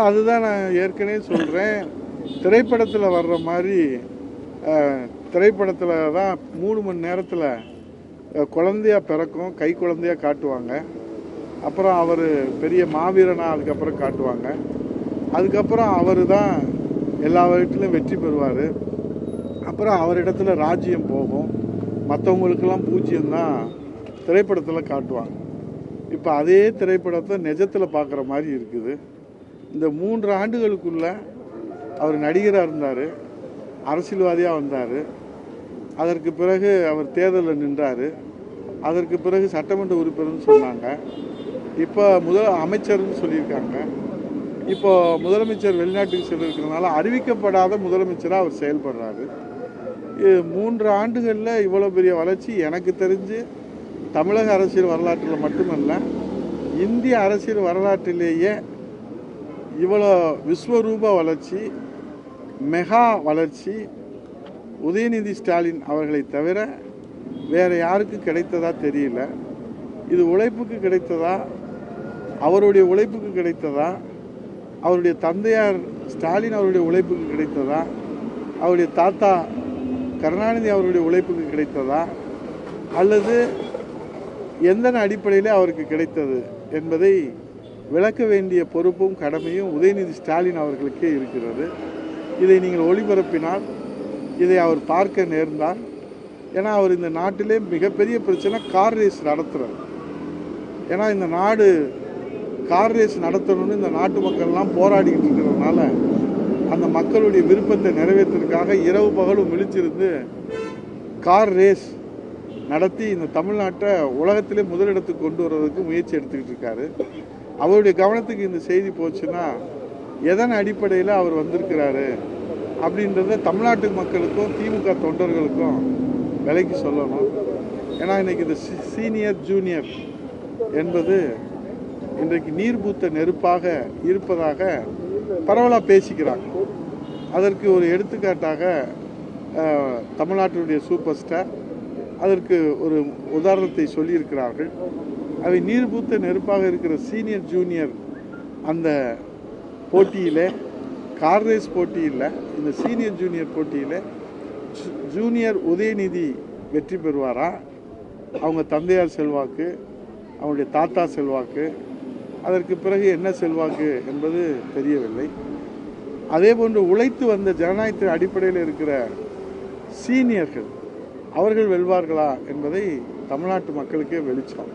அதுதான் நான் ஏற்கனவே சொல்கிறேன். திரைப்படத்தில் வர்ற மாதிரி திரைப்படத்தில் தான் 3 மணி நேரத்தில் குழந்தையா பிறக்கும், கை குழந்தையா காட்டுவாங்க. அப்புறம் அவர் பெரிய மாவீரனா அதுக்கப்புறம் காட்டுவாங்க. அதுக்கப்புறம் அவர் தான் எல்லா வீட்டிலும் வெற்றி பெறுவார். அப்புறம் அவரிடத்துல ராஜ்யம் போகும், மற்றவங்களுக்கெல்லாம் பூஜ்ஜியம்தான் திரைப்படத்தில் காட்டுவாங்க. இப்போ அதே திரைப்படத்தை நிஜத்தில் பார்க்குற மாதிரி இருக்குது. இந்த 3 ஆண்டுகளுக்குள்ள அவர் நடிகராக இருந்தார், அரசியல்வாதியாக வந்தார். அதற்கு பிறகு அவர் தேர்தலில் நின்றார். அதற்கு பிறகு சட்டமன்ற உறுப்பினர்னு சொன்னாங்க. இப்போ அமைச்சர்னு சொல்லியிருக்காங்க. இப்போ முதலமைச்சர் வெளிநாட்டுக்கு செல்லிருக்கிறதுனால அறிவிக்கப்படாத முதலமைச்சராக அவர் செயல்படுறாரு. 3 ஆண்டுகளில் இவ்வளோ பெரிய வளர்ச்சி எனக்கு தெரிஞ்சு தமிழக அரசியல் வரலாற்றில் மட்டுமல்ல, இந்திய அரசியல் வரலாற்றிலேயே இவ்வளோ விஸ்வரூப வளர்ச்சி, மெகா வளர்ச்சி உதயநிதி ஸ்டாலின் அவர்களை தவிர வேறு யாருக்கு கிடைத்ததா தெரியல. இது உழைப்புக்கு கிடைத்ததா, அவருடைய உழைப்புக்கு கிடைத்ததா, அவருடைய தந்தையார் ஸ்டாலின் அவருடைய உழைப்புக்கு கிடைத்ததா, அவருடைய தாத்தா கருணாநிதி அவருடைய உழைப்புக்கு கிடைத்ததா, அல்லது எந்த அடிப்படையில் அவருக்கு கிடைத்தது என்பதை விளக்க வேண்டிய பொறுப்பும் கடமையும் உதயநிதி ஸ்டாலின் அவர்களுக்கே இருக்கிறது. இதை நீங்கள் ஒளிபரப்பினால், இதை அவர் பார்க்க நேர்ந்தால், ஏன்னா அவர் இந்த நாட்டிலே மிகப்பெரிய பிரச்சனை கார் ரேஸ் நடத்துகிறார். ஏன்னா இந்த நாடு கார் ரேஸ் நடத்தணும்னு இந்த நாட்டு மக்கள்லாம் போராடிக்கிட்டு இருக்கிறதுனால அந்த மக்களுடைய விருப்பத்தை நிறைவேற்றுறதுக்காக இரவு பகலும் விழிச்சிருந்து கார் ரேஸ் நடத்தி இந்த தமிழ்நாட்டை உலகத்திலே முதலிடத்துக்கு கொண்டு வர்றதுக்கு முயற்சி எடுத்துக்கிட்டு இருக்காரு. அவருடைய கவனத்துக்கு இந்த செய்தி போச்சுன்னா எதன் அடிப்படையில் அவர் வந்திருக்கிறாரு அப்படின்றத தமிழ்நாட்டு மக்களுக்கும் திமுக தொண்டர்களுக்கும் விலைக்கு சொல்லணும். ஏன்னா இன்றைக்கி இந்த சீனியர் ஜூனியர் என்பது இன்றைக்கு நீர்பூத்த நெருப்பாக இருப்பதாக பரவலாக பேசிக்கிறாங்க. அதற்கு ஒரு எடுத்துக்காட்டாக தமிழ்நாட்டினுடைய சூப்பர் ஸ்டார் அதற்கு ஒரு உதாரணத்தை சொல்லியிருக்கிறார்கள். அவை நீர்பூத்த நெருப்பாக இருக்கிற சீனியர் ஜூனியர் அந்த போட்டியில், கார் ரேஸ் போட்டியில், இந்த சீனியர் ஜூனியர் போட்டியில் ஜூனியர் உதயநிதி வெற்றி பெறுவாரா, அவங்க தந்தையார் செல்வாக்கு, அவங்களுடைய தாத்தா செல்வாக்கு, அதற்கு பிறகு என்ன செல்வாக்கு என்பது தெரியவில்லை. அதே போன்று உழைத்து வந்த ஜனநாயகத்தின் அடிப்படையில் இருக்கிற சீனியர்கள் அவர்கள் வெல்வார்களா என்பதை தமிழ்நாட்டு மக்களுக்கே வெளிச்சம்.